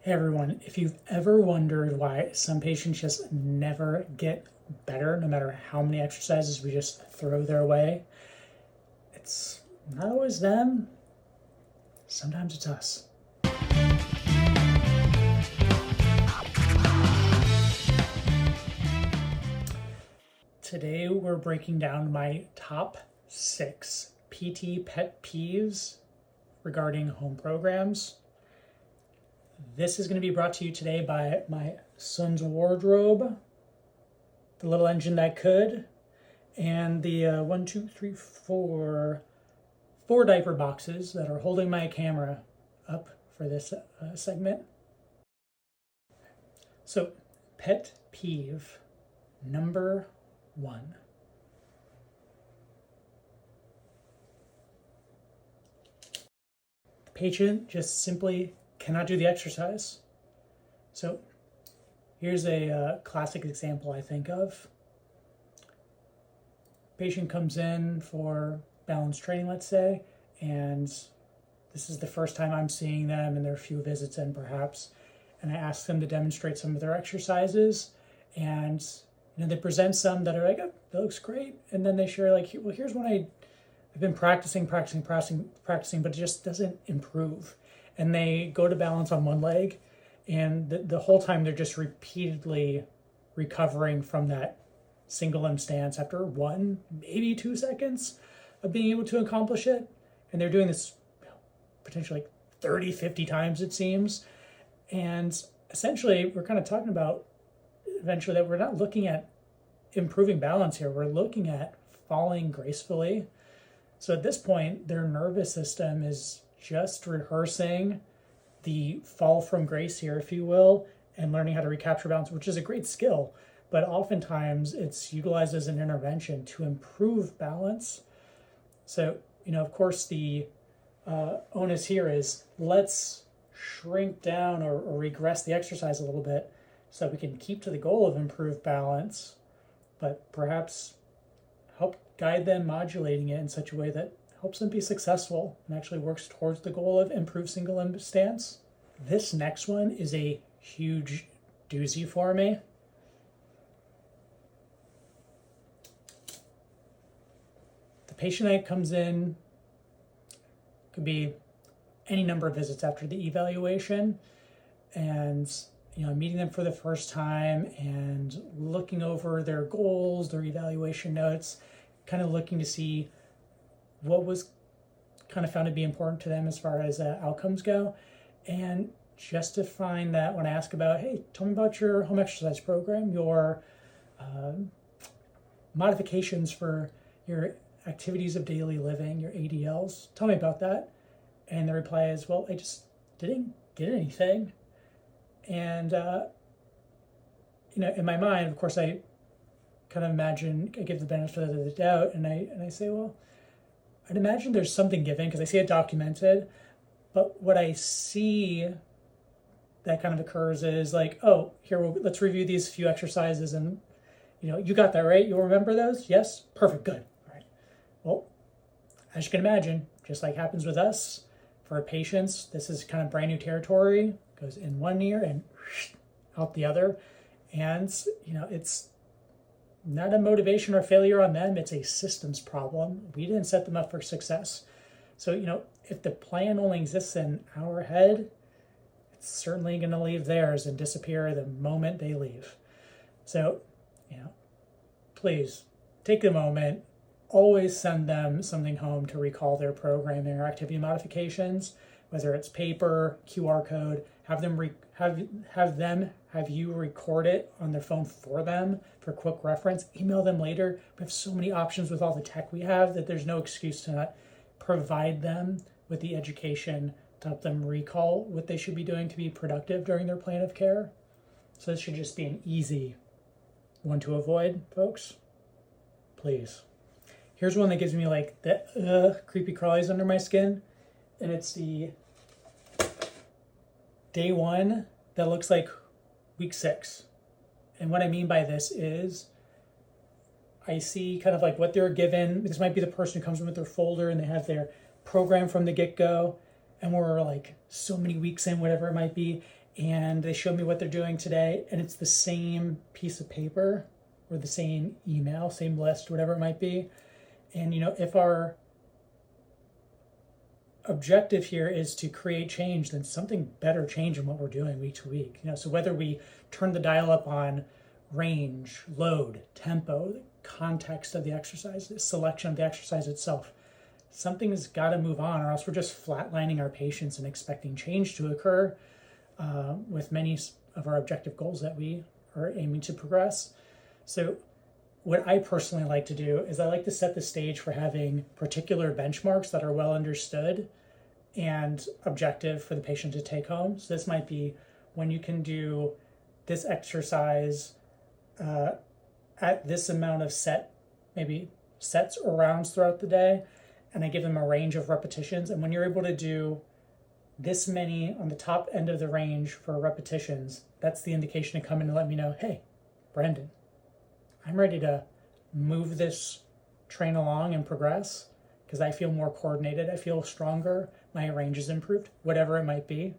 Hey everyone, if you've ever wondered why some patients just never get better, no matter how many exercises we just throw their way, it's not always them, sometimes it's us. Today we're breaking down my top 6 PT pet peeves regarding home programs. This is going to be brought to you today by my son's wardrobe, the little engine that could, and the 4 diaper boxes that are holding my camera up for this segment. So, pet peeve number 1. The patient just simply cannot do the exercise. So here's a classic example I think of. Patient comes in for balance training, let's say, and this is the first time I'm seeing them, and there are a few visits in perhaps, and I ask them to demonstrate some of their exercises, and they present some that are like, oh, that looks great, and then they share like, well, here's one I've been practicing, but it just doesn't improve. And they go to balance on one leg, and the whole time they're just repeatedly recovering from that single limb stance after 1, maybe 2 seconds of being able to accomplish it. And they're doing this potentially like 30, 50 times, it seems. And essentially, we're kind of talking about eventually that we're not looking at improving balance here. We're looking at falling gracefully. So at this point, their nervous system is just rehearsing the fall from grace here, if you will, and learning how to recapture balance, which is a great skill, but oftentimes it's utilized as an intervention to improve balance. So, of course, the onus here is let's shrink down or regress the exercise a little bit so we can keep to the goal of improved balance, but perhaps help guide them modulating it in such a way that helps them be successful and actually works towards the goal of improved single limb stance. This next one is a huge doozy for me. The patient that comes in could be any number of visits after the evaluation, and meeting them for the first time and looking over their goals, their evaluation notes, kind of looking to see what was kind of found to be important to them as far as outcomes go. And just to find that when I ask about, hey, tell me about your home exercise program, your modifications for your activities of daily living, your ADLs, tell me about that. And the reply is, well, I just didn't get anything. And, in my mind, of course, I kind of imagine, I give the benefit of the doubt, and I say, well, I'd imagine there's something given because I see it documented, but what I see that kind of occurs is like, oh, here, let's review these few exercises, and you got that right? You'll remember those? Yes? Perfect, good. All right. Well, as you can imagine, just like happens with us, for our patients, this is kind of brand new territory, goes in one ear and out the other, and it's not a motivation or failure on them, it's a systems problem. We didn't set them up for success. So, if the plan only exists in our head, it's certainly going to leave theirs and disappear the moment they leave. So, please take a moment, always send them something home to recall their programming or activity modifications, whether it's paper, QR code, have you record it on their phone for them for quick reference, email them later. We have so many options with all the tech we have that there's no excuse to not provide them with the education to help them recall what they should be doing to be productive during their plan of care. So this should just be an easy one to avoid, folks. Please. Here's one that gives me like the creepy crawlies under my skin, and it's the day 1 that looks like week 6. And what I mean by this is I see kind of like what they're given. This might be the person who comes in with their folder and they have their program from the get-go, and we're like so many weeks in, whatever it might be, and they show me what they're doing today, and it's the same piece of paper or the same email, same list, whatever it might be. And if our objective here is to create change, then something better change in what we're doing week to week. So whether we turn the dial up on range, load, tempo, the context of the exercise, the selection of the exercise itself, something's got to move on, or else we're just flatlining our patients and expecting change to occur with many of our objective goals that we are aiming to progress. So what I personally like to do is I like to set the stage for having particular benchmarks that are well understood and objective for the patient to take home. So this might be when you can do this exercise at this amount of maybe sets or rounds throughout the day, and I give them a range of repetitions. And when you're able to do this many on the top end of the range for repetitions, that's the indication to come in and let me know, hey, Brendan, I'm ready to move this train along and progress because I feel more coordinated, I feel stronger, my range is improved, whatever it might be.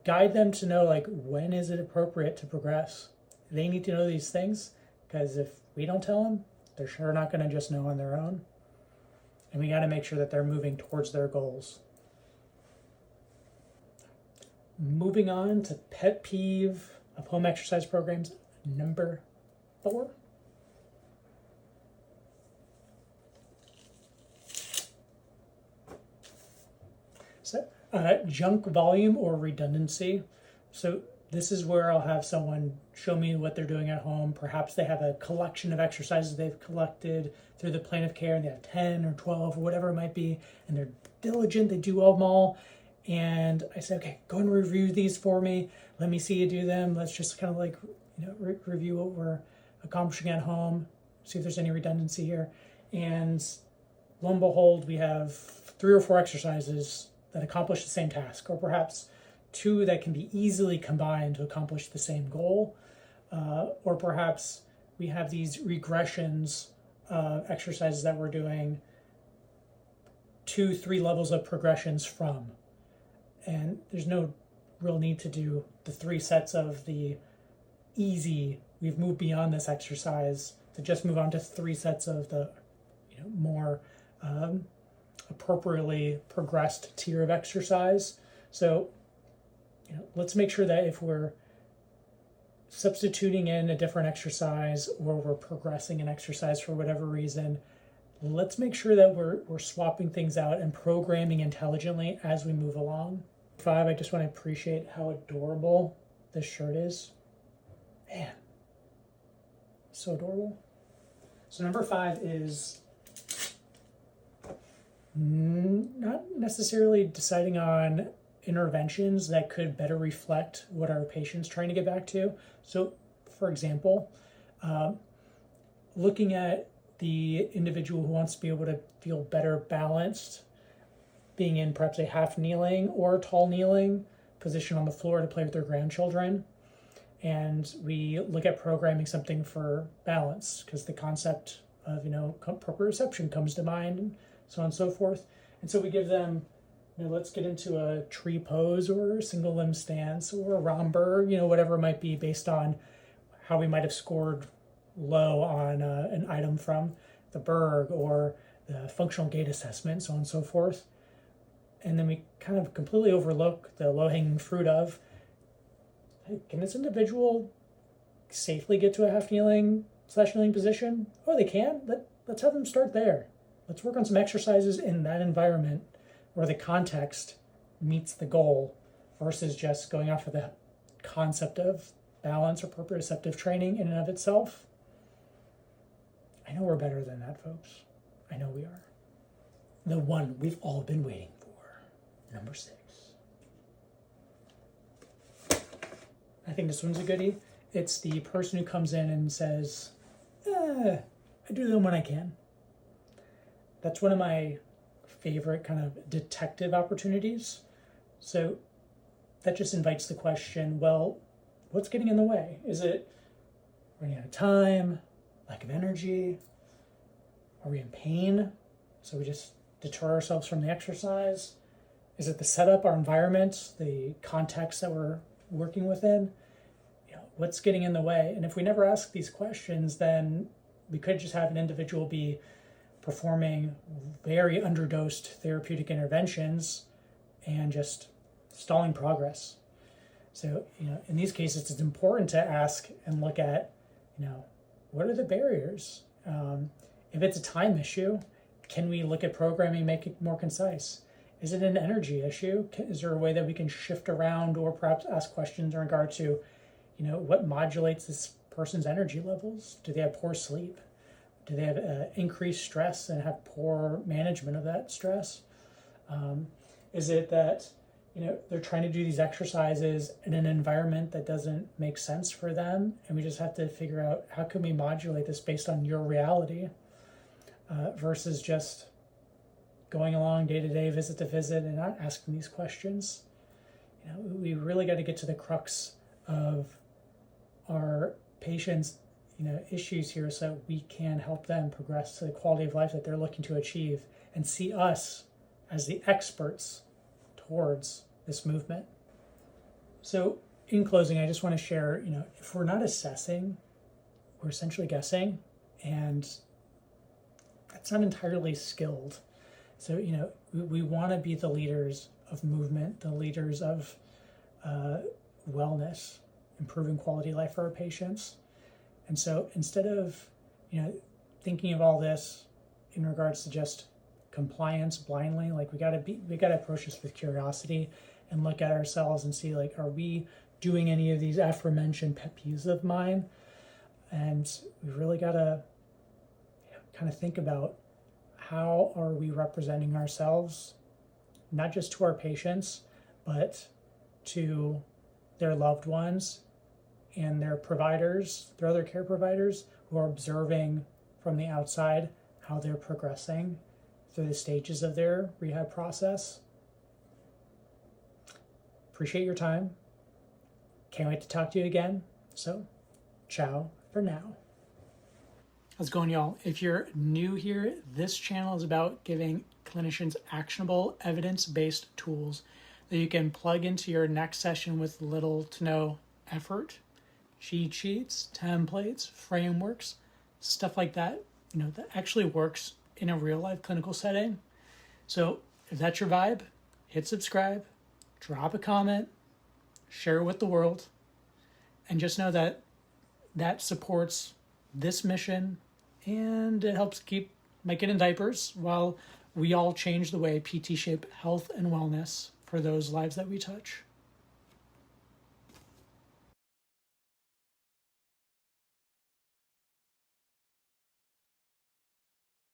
Guide them to know, like, when is it appropriate to progress. They need to know these things, because if we don't tell them, they're sure not going to just know on their own. And we got to make sure that they're moving towards their goals. Moving on to pet peeve of home exercise programs, number 4. So, junk volume or redundancy. So this is where I'll have someone show me what they're doing at home. Perhaps they have a collection of exercises they've collected through the plan of care, and they have 10 or 12 or whatever it might be, and they're diligent, they do them all. And I say, okay, go and review these for me. Let me see you do them. Let's just kind of like, review what we're accomplishing at home, see if there's any redundancy here. And lo and behold, we have 3 or 4 exercises that accomplish the same task, or perhaps 2 that can be easily combined to accomplish the same goal. Or perhaps we have these regressions of exercises that we're doing 2-3 levels of progressions from. And there's no real need to do the 3 sets of the easy, we've moved beyond this exercise, to just move on to 3 sets of the more appropriately progressed tier of exercise. So let's make sure that if we're substituting in a different exercise, or we're progressing an exercise for whatever reason, let's make sure that we're swapping things out and programming intelligently as we move along. 5, I just want to appreciate how adorable this shirt is. Man, so adorable. So number 5 is not necessarily deciding on interventions that could better reflect what our patient's trying to get back to. So, for example, looking at the individual who wants to be able to feel better balanced, being in perhaps a half kneeling or tall kneeling position on the floor to play with their grandchildren. And we look at programming something for balance, because the concept of proprioception comes to mind, and so on and so forth. And so we give them, let's get into a tree pose or a single limb stance or a romper, whatever it might be, based on how we might have scored low on an item from the Berg or the functional gait assessment, so on and so forth. And then we kind of completely overlook the low-hanging fruit of, hey, can this individual safely get to a half kneeling / kneeling position? Oh, they can? Let's have them start there. Let's work on some exercises in that environment where the context meets the goal, versus just going off of the concept of balance or proprioceptive training in and of itself. I know we're better than that, folks. I know we are. The one we've all been waiting for. Number 6. I think this one's a goodie. It's the person who comes in and says, I do them when I can. That's one of my favorite kind of detective opportunities. So that just invites the question, well, what's getting in the way? Is it running out of time, lack of energy? Are we in pain? So we just deter ourselves from the exercise? Is it the setup, our environment, the context that we're working within? What's getting in the way? And if we never ask these questions, then we could just have an individual be performing very underdosed therapeutic interventions and just stalling progress. So, in these cases, it's important to ask and look at, what are the barriers? If it's a time issue, can we look at programming, make it more concise? Is it an energy issue? Is there a way that we can shift around or perhaps ask questions in regard to, what modulates this person's energy levels? Do they have poor sleep? Do they have increased stress and have poor management of that stress? Is it that, they're trying to do these exercises in an environment that doesn't make sense for them, and we just have to figure out how can we modulate this based on your reality versus just going along day to day, visit to visit, and not asking these questions. We really got to get to the crux of our patients' issues here, so we can help them progress to the quality of life that they're looking to achieve, and see us as the experts towards this movement. So in closing, I just want to share, if we're not assessing, we're essentially guessing, and that's not entirely skilled. So, we want to be the leaders of movement, the leaders of wellness, improving quality of life for our patients. And so instead of, thinking of all this in regards to just compliance blindly, like we got to approach this with curiosity and look at ourselves and see, like, are we doing any of these aforementioned pet peeves of mine? And we really got to kind of think about, how are we representing ourselves, not just to our patients, but to their loved ones and their providers, their other care providers, who are observing from the outside how they're progressing through the stages of their rehab process. Appreciate your time. Can't wait to talk to you again. So, ciao for now. How's it going, y'all? If you're new here, this channel is about giving clinicians actionable, evidence-based tools that you can plug into your next session with little to no effort. Cheat sheets, templates, frameworks, stuff like that, that actually works in a real-life clinical setting. So if that's your vibe, hit subscribe, drop a comment, share it with the world, and just know that that supports this mission, and it helps keep my kid in diapers while we all change the way PT shape health and wellness for those lives that we touch.